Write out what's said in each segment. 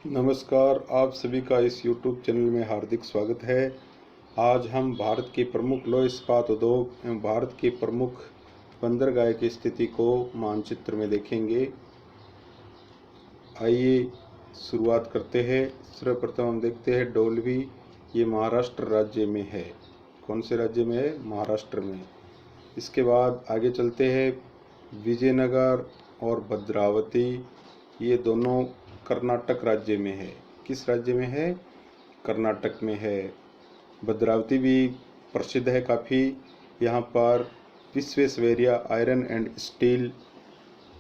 नमस्कार, आप सभी का इस YouTube चैनल में हार्दिक स्वागत है। आज हम भारत के प्रमुख लौह इस्पात उद्योग एवं भारत के प्रमुख बंदरगाह की स्थिति को मानचित्र में देखेंगे। आइए शुरुआत करते हैं। सर्वप्रथम हम देखते हैं डोलवी। ये महाराष्ट्र राज्य में है। कौन से राज्य में है? महाराष्ट्र में। इसके बाद आगे चलते हैं। विजयनगर और भद्रावती, ये दोनों कर्नाटक राज्य में है। किस राज्य में है? कर्नाटक में है। भद्रावती भी प्रसिद्ध है काफ़ी। यहाँ पर Visvesvaraya iron and steel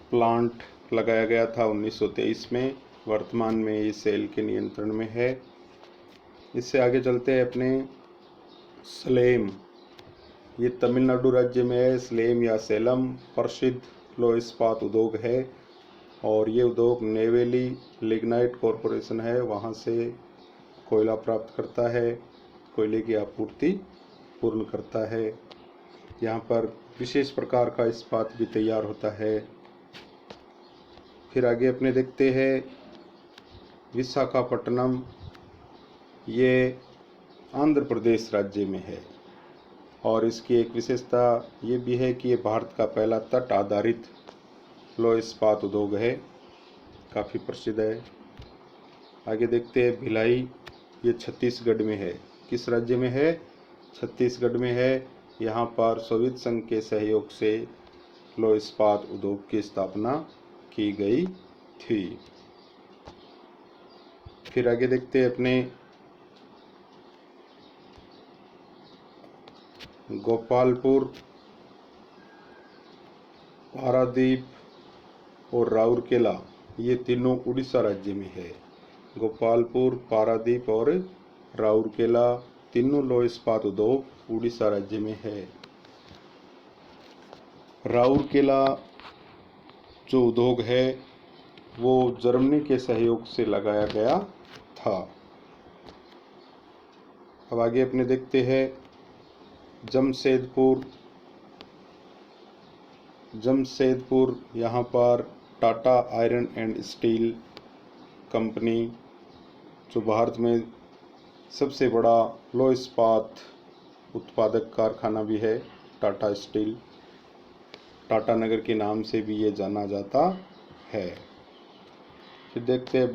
plant लगाया गया था 1923 में। वर्तमान में ये सेल के नियंत्रण में है। इससे आगे चलते हैं अपने सलेम। ये तमिलनाडु राज्य में है। सलेम या सेलम प्रसिद्ध लौह इस्पात उद्योग है और ये उद्योग नेवेली लिग्नाइट कॉरपोरेशन है, वहाँ से कोयला प्राप्त करता है, कोयले की आपूर्ति पूर्ण करता है। यहाँ पर विशेष प्रकार का इस्पात भी तैयार होता है। फिर आगे अपने देखते हैं विशाखापट्टनम। ये आंध्र प्रदेश राज्य में है और इसकी एक विशेषता ये भी है कि ये भारत का पहला तट आधारित लौह इस्पात उद्योग है, काफ़ी प्रसिद्ध है। आगे देखते हैं भिलाई। ये छत्तीसगढ़ में है। किस राज्य में है? छत्तीसगढ़ में है। यहाँ पर सोवियत संघ के सहयोग से लौह इस्पात उद्योग की स्थापना की गई थी। फिर आगे देखते हैं अपने गोपालपुर, पारादीप और राउरकेला, ये तीनों उड़ीसा राज्य में है। गोपालपुर, पारादीप और राउरकेला तीनों लौह इस्पात उद्योग उड़ीसा राज्य में है। राउरकेला जो उद्योग है वो जर्मनी के सहयोग से लगाया गया था। अब आगे अपने देखते हैं जमशेदपुर। यहाँ पर Tata iron and steel company, जो भारत में सबसे बड़ा लौह इस्पात उत्पादक कारखाना भी है, टाटा स्टील, टाटा नगर के नाम से भी ये जाना जाता है। फिर देखते हैं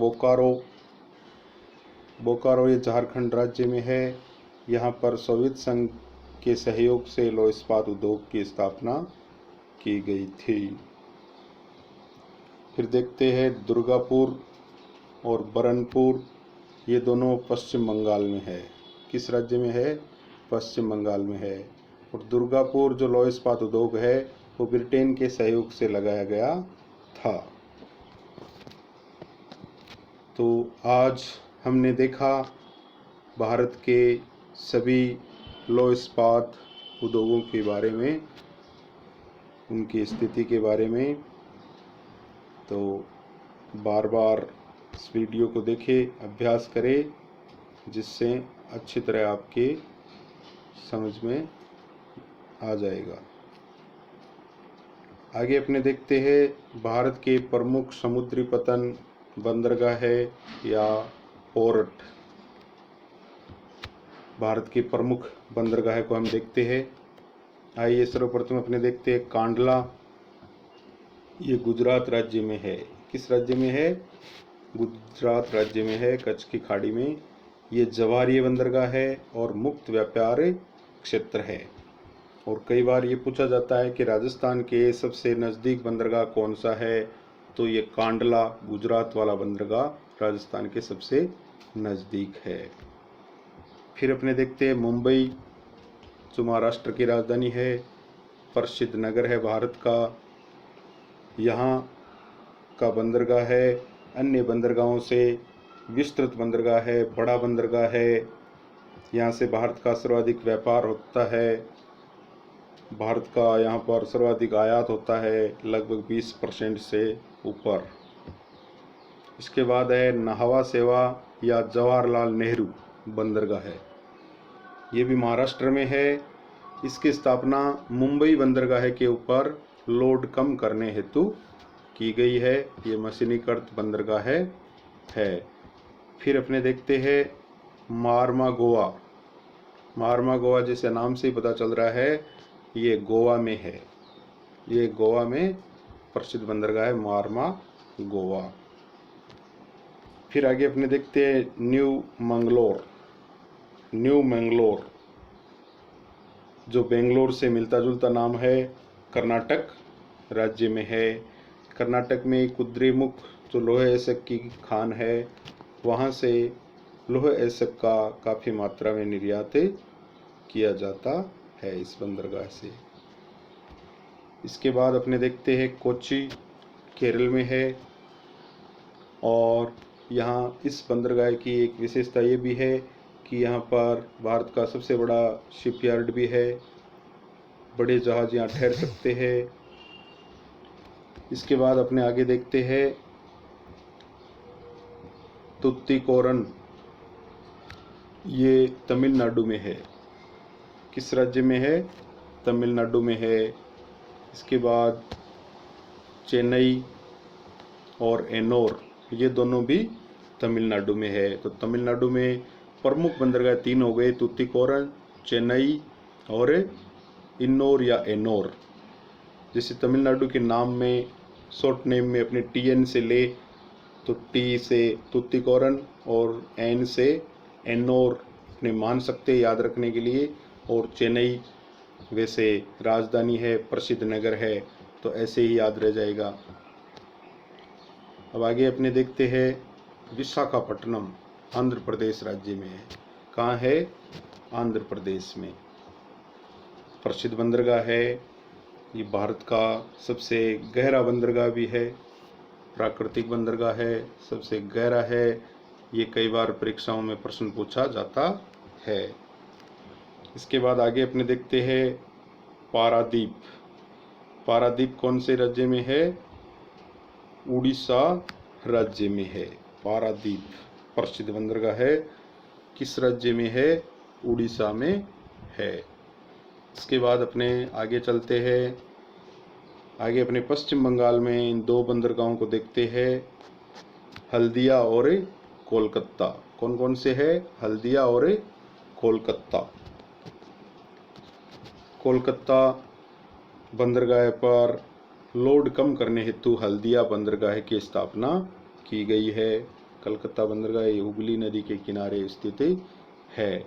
बोकारो ये झारखंड राज्य में है। यहाँ पर सोवियत संघ के सहयोग से लौह इस्पात उद्योग की स्थापना की गई थी। फिर देखते हैं दुर्गापुर और बरनपुर, ये दोनों पश्चिम बंगाल में है। किस राज्य में है? पश्चिम बंगाल में है। और दुर्गापुर जो लौह इस्पात उद्योग है वो ब्रिटेन के सहयोग से लगाया गया था। तो आज हमने देखा भारत के सभी लौह इस्पात उद्योगों के बारे में, उनकी स्थिति के बारे में। तो बार बार इस वीडियो को देखें, अभ्यास करें, जिससे अच्छी तरह आपके समझ में आ जाएगा। आगे अपने देखते हैं भारत के प्रमुख समुद्री पतन बंदरगाह है या पोर्ट। भारत के प्रमुख बंदरगाह को हम देखते हैं। आइए सर्वप्रथम अपने देखते हैं कांडला। ये गुजरात राज्य में है। किस राज्य में है? गुजरात राज्य में है, कच्छ की खाड़ी में। ये जवाहरीय बंदरगाह है और मुक्त व्यापार क्षेत्र है। और कई बार ये पूछा जाता है कि राजस्थान के सबसे नज़दीक बंदरगाह कौन सा है, तो ये कांडला गुजरात वाला बंदरगाह राजस्थान के सबसे नज़दीक है। फिर अपने देखते हैं मुंबई, जो महाराष्ट्र की राजधानी है, प्रसिद्ध नगर है भारत का। यहाँ का बंदरगाह है अन्य बंदरगाहों से विस्तृत बंदरगाह है, बड़ा बंदरगाह है। यहाँ से भारत का सर्वाधिक व्यापार होता है। भारत का यहाँ पर सर्वाधिक आयात होता है, लगभग 20% से ऊपर। इसके बाद है नाहवा सेवा या जवाहरलाल नेहरू बंदरगाह है। ये भी महाराष्ट्र में है। इसकी स्थापना मुंबई बंदरगाह के ऊपर लोड कम करने हेतु की गई है। ये मशीनीकृत बंदरगाह है। फिर अपने देखते हैं मार्मागोआ। मार्मागोआ जैसे नाम से ही पता चल रहा है ये गोवा में है। ये गोवा में प्रसिद्ध बंदरगाह है मार्मागोआ। फिर आगे अपने देखते हैं न्यू मंगलोर। न्यू मंगलोर जो बेंगलोर से मिलता जुलता नाम है, कर्नाटक राज्य में है। कर्नाटक में कुद्रेमुख जो लोहे एसक की खान है, वहाँ से लोहे एसक का काफ़ी मात्रा में निर्यात किया जाता है इस बंदरगाह से। इसके बाद अपने देखते हैं कोच्चि, केरल में है। और यहाँ इस बंदरगाह की एक विशेषता ये भी है कि यहाँ पर भारत का सबसे बड़ा शिपयार्ड भी है। बड़े जहाज यहाँ ठहर सकते हैं। इसके बाद अपने आगे देखते हैं तुत्तिकोरन। ये तमिलनाडु में है। किस राज्य में है? तमिलनाडु में है। इसके बाद चेन्नई और एनोर, ये दोनों भी तमिलनाडु में है। तो तमिलनाडु में प्रमुख बंदरगाह 3 हो गए, तुत्तिकोरन, चेन्नई और इन्नोर या एनोर। जैसे तमिलनाडु के नाम में शॉर्ट नेम में अपने TN से ले तो T से तुत्तिकोरन और N से एनोर अपने मान सकते याद रखने के लिए। और चेन्नई वैसे राजधानी है, प्रसिद्ध नगर है, तो ऐसे ही याद रह जाएगा। अब आगे अपने देखते हैं विशाखापट्टनम, आंध्र प्रदेश राज्य में है। कहाँ है? आंध्र प्रदेश में। प्रसिद्ध बंदरगाह है। ये भारत का सबसे गहरा बंदरगाह भी है। प्राकृतिक बंदरगाह है, सबसे गहरा है। ये कई बार परीक्षाओं में प्रश्न पूछा जाता है। इसके बाद आगे अपने देखते हैं पारादीप। पारादीप कौन से राज्य में है? उड़ीसा राज्य में है। पारादीप प्रसिद्ध बंदरगाह है। किस राज्य में है? उड़ीसा में है। इसके बाद अपने आगे चलते हैं। आगे अपने पश्चिम बंगाल में इन 2 बंदरगाहों को देखते हैं, हल्दिया और कोलकाता। कौन कौन से है? हल्दिया और कोलकाता। कोलकाता बंदरगाह पर लोड कम करने हेतु हल्दिया बंदरगाह की स्थापना की गई है। कलकत्ता बंदरगाह हुगली नदी के किनारे स्थित है।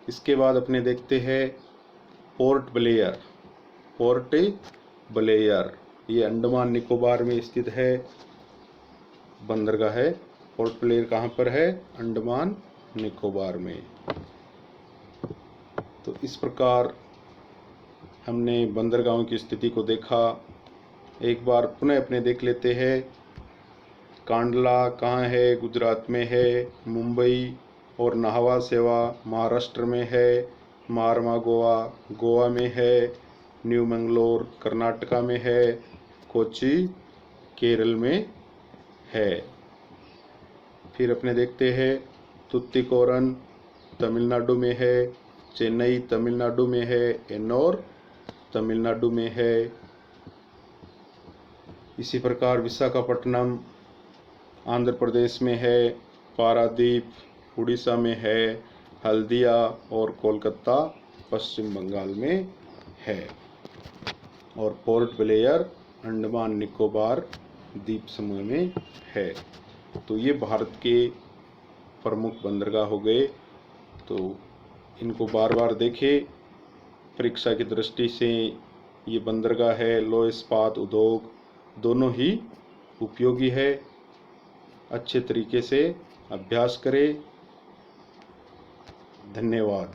इसके बाद अपने देखते हैं पोर्ट ब्लेयर। पोर्ट ब्लेयर ये अंडमान निकोबार में स्थित है बंदरगाह है। पोर्ट ब्लेयर कहाँ पर है? अंडमान निकोबार में। तो इस प्रकार हमने बंदरगाहों की स्थिति को देखा। एक बार पुनः अपने देख लेते हैं। कांडला कहाँ है? गुजरात में है। मुंबई और नाहवा सेवा महाराष्ट्र में है। मार्मागोआ गोवा में है। न्यू मंगलोर कर्नाटका में है। कोच्चि केरल में है। फिर अपने देखते हैं तुत्तिकोरन तमिलनाडु में है। चेन्नई तमिलनाडु में है। एन्नोर तमिलनाडु में है। इसी प्रकार विशाखापट्टनम आंध्र प्रदेश में है। पारादीप उड़ीसा में है। हल्दिया और कोलकाता पश्चिम बंगाल में है। और पोर्ट ब्लेयर अंडमान निकोबार द्वीप समूह में है। तो ये भारत के प्रमुख बंदरगाह हो गए। तो इनको बार बार देखें। परीक्षा की दृष्टि से ये बंदरगाह है, लौह इस्पात उद्योग दोनों ही उपयोगी है। अच्छे तरीके से अभ्यास करें। धन्यवाद।